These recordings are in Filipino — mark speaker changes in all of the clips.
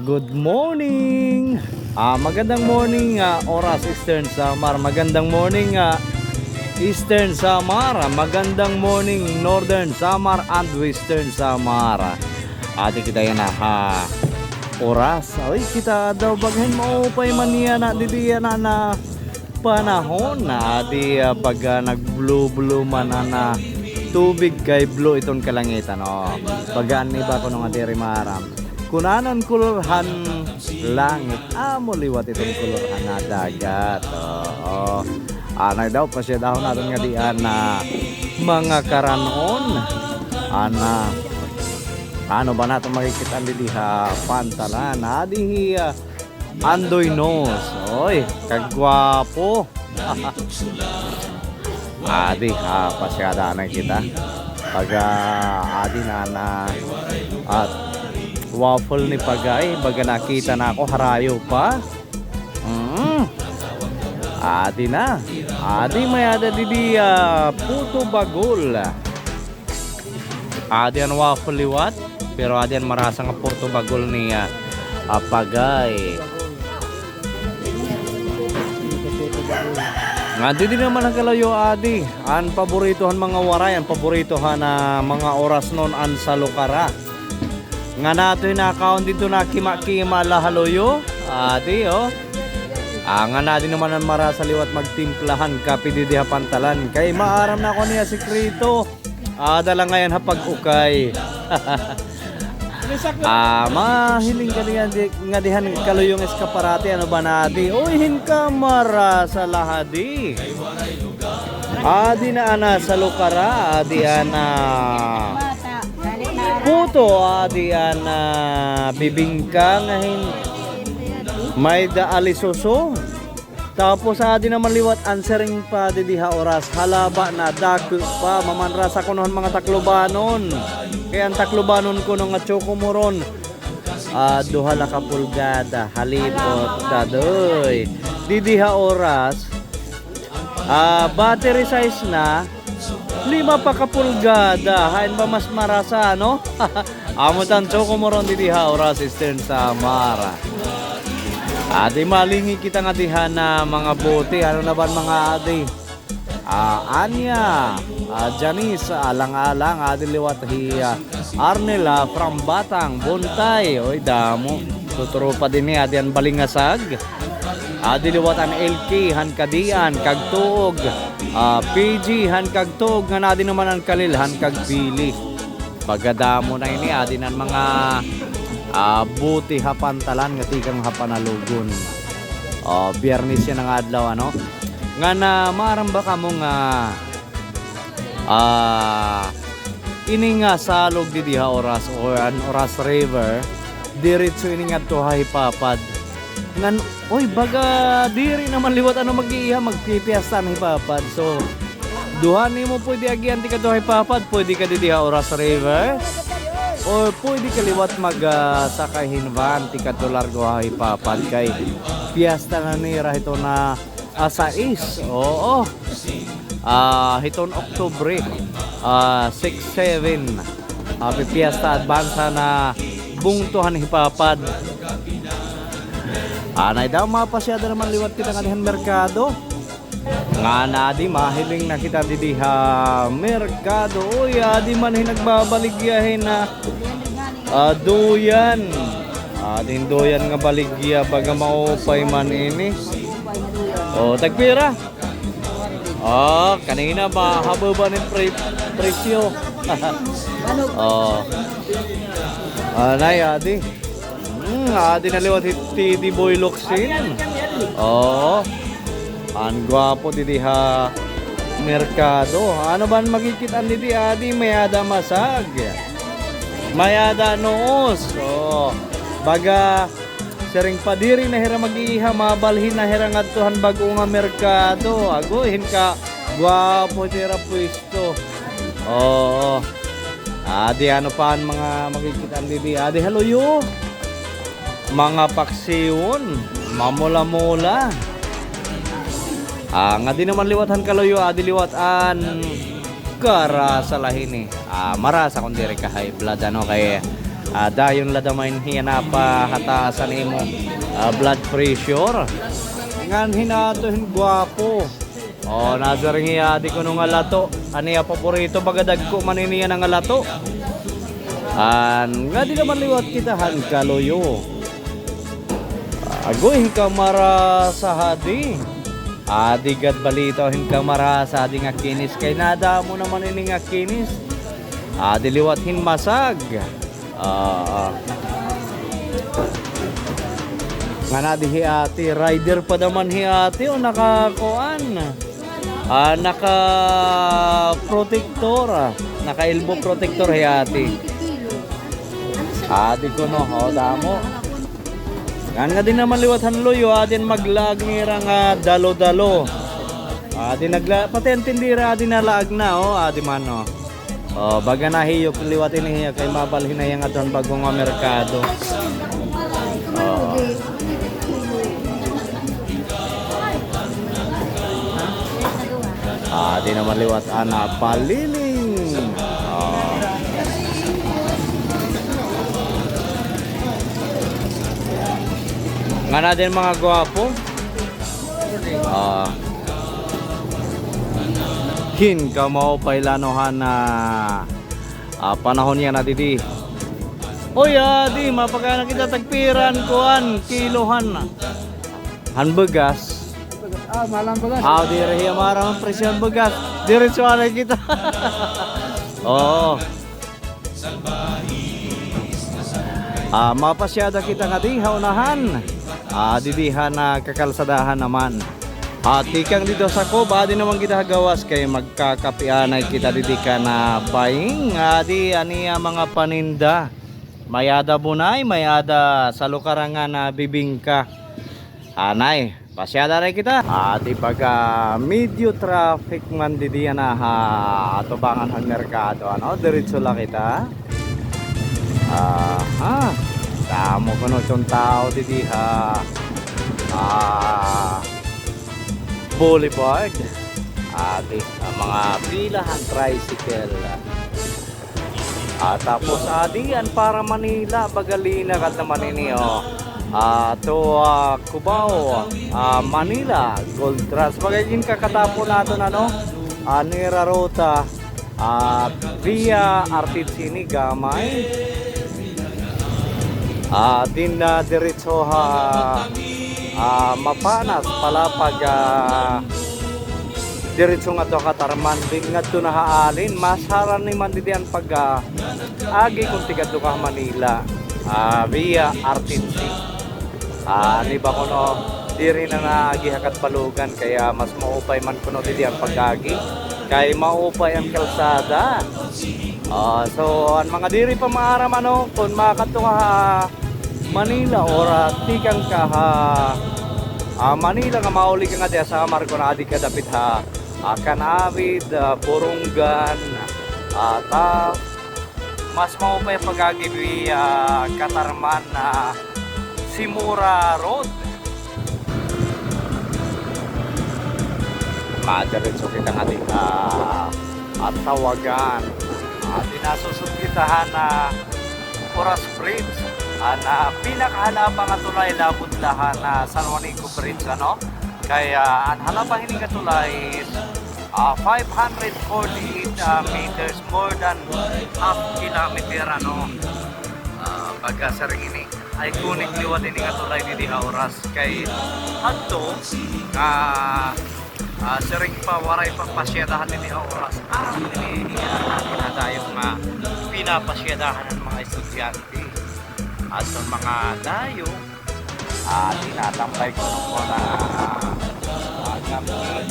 Speaker 1: Good morning! Magandang morning oras Eastern Samar. Magandang morning Eastern Samar. Magandang morning Northern Samar and Western Samar. Ati kita yan oras. Ay kita daw bagay mo pa'y maniya na didiya na panahon na di pag nag-blue man na tubig kay blue itong kalangitan. Pagaan ni ba ko nung adiri maram. Kunanon kulurhan langit, amo liwat itong kulurhan na dagat. Anay daw pa siya daw natin nga diyan na mga karanon. Ano ba natin makikita diha pantalan? Adi andoy nos. Oy, kagwapo. Adi pasyada na kita. Pag adi na at waffle ni Pagay, baga nakita na ako harayo pa. Adi na. Adi mayada didi puto bagol. Adi ang waffle liwat, pero adi ang marasa nga puto bagol ni Pagay. Nga di naman ang kalayo adi. Ang paboritohan mga waray, ang paboritohan na mga oras noon ang salukara. Nga nato yung account dito na kima-kima lahaloyo. Adi nga natin naman ang marasa liwat magtimplahan kapi di diha pantalan. Kay maaram na ako niya sikrito. Dala ngayon hapag ukay. Mahiling ka nga dihan kaluyong eskaparate. Ano ba nadi? Uy hinka marasa lahadi. Adi na ana sa lukara. Adi ana puto adian bibingka ngahin may daalisoso. Tapos adi naman liwat answering pa diha oras halaba na dako pa mamanra sa kunohon mga taklobanon. Kaya ang taklobanon ko nga chokomoron duha la ka pulgada halipot dadoy diha oras battery size na 5 pa ka pulgada. Hain ba mas marasa, no? Amo tan chokomoron diha oras Eastern Samar. Adi malingi kita nga diha na mga bote. Ano na ba mga adi? Anya, Janice, alang-alang, adi liwat hiya. Arnela from Batang, Buntay. Oy, damo. Tuturo pa din ni adi ang balingasag. Adi liwat ang LK, Hankadian, Kagtuog. PG hankagtog nga na din naman ang kalil hankagpili. Pagadamo na ini adin ang mga buti hapantalan nga tikang hapanalugon. Biyernes yan ang adlaw ano. Nga na maramba ka mo nga ini nga salog di diha oras or an oras river diretso ini nga to hipapad. Ngan oy baga diri naman liwat ano mag-iiha magpipiesta ng hipapad. So duha nimo pwede agian ti kadto hipapad, pwede ka diha oras river or pwede ka liwat mag sakay hinvan ti kadto largo hipapad kay piesta na nira ito na sais. Oo. Hiton Oktubre 6-7 piesta advansa na bungtuhan hipapad. Anay daw mapasyada naman liwat kita nga dihan merkado. Nga na di mahiling na kita diha merkado. Uy, adi man nagbabaligyahin na duyan. Adin duyan nga baligya baga maupay man ini. Tagpira. Kanina mahaba ba ng presyo? Anay adi. Adi na liwat ti Boy Luxin. Ang gwapo diha merkado. Ano ba magkikitaan di adi mayada masag. Mayada noos. Baga sering padiri na hira mag-iiha mabalhin na hira ngadtuhan bago nga merkado. Agohin ka gwapo tira pwesto. Adi ano pa ang mga magkikitaan di adi haluyo. Mga paksiyon, mamula-mula. Nga di naman liwatan kaloyo, adi liwatan karasa lahin marasa kung diri ka high blood ano kay Dayon ladamain hiya na pa hataasan imo blood pressure. Ngan hinatohin gwapo. Nazaring hiya di ko nung alato. Aniya paborito bagadag ko maniniya ng alato. Nga di naman liwat kitahan kaloyo. Agoy ka mara sa hadi. Gad balito hin ka mara sa hadi nga kinis kay nada mo naman ini nga kinis. Diliwat hin masag. Nga na di ati rider pa naman ati o nakakuan. Naka protector, naka elbow protector ati. Di ko no, damo. Nga din naman liwat hanloyo, adin maglag ngira nga dalo-dalo. Di nagla pati ang tindira di nalaag na di man no. Baga nahiyok liwat ini kay mabalhin na yang aton bagong merkado. Di naman liwat ana paliling. Nga na din mga gwapo. Hin ka mo pailanohan na panahon niya na didi. Di mapagana kita tagpiran kuan kilohan. Hanbegas.
Speaker 2: Malang bagas.
Speaker 1: Di rehiya marang presyon begas. Diretso na kita. Mapasyada kita nga di haunahan. Didihan na kakalsadahan naman. Tikang dito sa Coba, di naman kita gawas kay magkakapianay kita didi ka na paing. Di aniya mga paninda. Mayada bunay, mayada sa lukarangan na bibingka. Anay, pasyada rin kita. Di pagka medyo traffic man didi na atubangan ang merkado. Diretso lang kita. Tamo ko no itong tao didi boulevard. Mga pilahan tricycle. Tapos adian para Manila bagalina kat naman ini to Cubao, Manila Gold Rush magiging kakatapo nato nira ruta via Artitsini gamay din na diretso mapanas pala pag diretso nga to Katarman din nga to nahaalin masaran ni mandidian pag agi kung tiga to ka Manila via Artitsini. Di ba ko no diri na naagi hakat balugan kaya mas maupay man kuno didi ang pagagi kay maupay ang kalsada. So ang mga diri pa maaram kung makato ka Manila or tikang ka Manila nga mauli ka nga di sa Marco na adi ka dapit Kanavid, Purungan mas maupay pagagi via Katarman Simura Road. Diretso kita nga din at tawagan dinasusubkitahan Oras Bridge na pinakahanapang nga tulay labudlahan San Juanico Bridge kaya ang hanapang hining tulay is 548 meters, more than half kilometer pagka sa ring ini iconic liwat ini nga tulay di Oras kay adto sering pa waray pagpasyadahan ni Oras ini dayo nga pinapasyadahan ng mga estudyante at mga dayo tinatambay ko na gamit.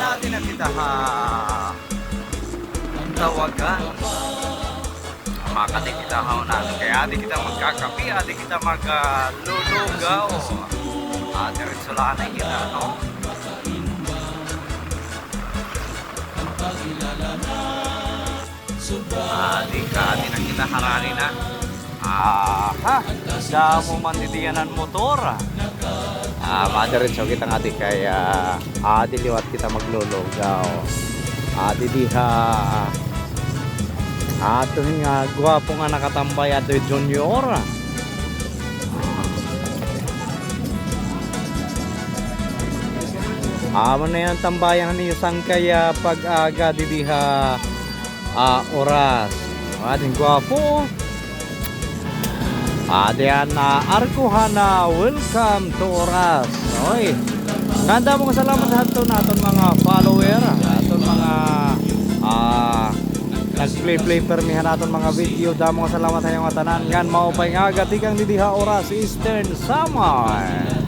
Speaker 1: Natin na kita tawagan makati kita haunan kaya adi kita magkakapi, adi kita maglulugaw diretso lang na kita Di ka din ang kita harani na. Ha? Damo man didiyanan motor. Madiretso kita nga di kaya diliwat kita maglulugaw. Didiha. Ito nga gwapo nga nakatambay ato yung junior. Amo na yan tambayan ni sang kaya pag-aga didiha oras. Ating gwapo. Diyan na Arkuhana, welcome to oras. Oy. Ganda mo salamat sa aton naton mga follower, aton mga nag-play permihan naton mga video. Damo salamat sa inyo tanan. Ngan mao pay nga gatikang didiha oras Eastern Summer.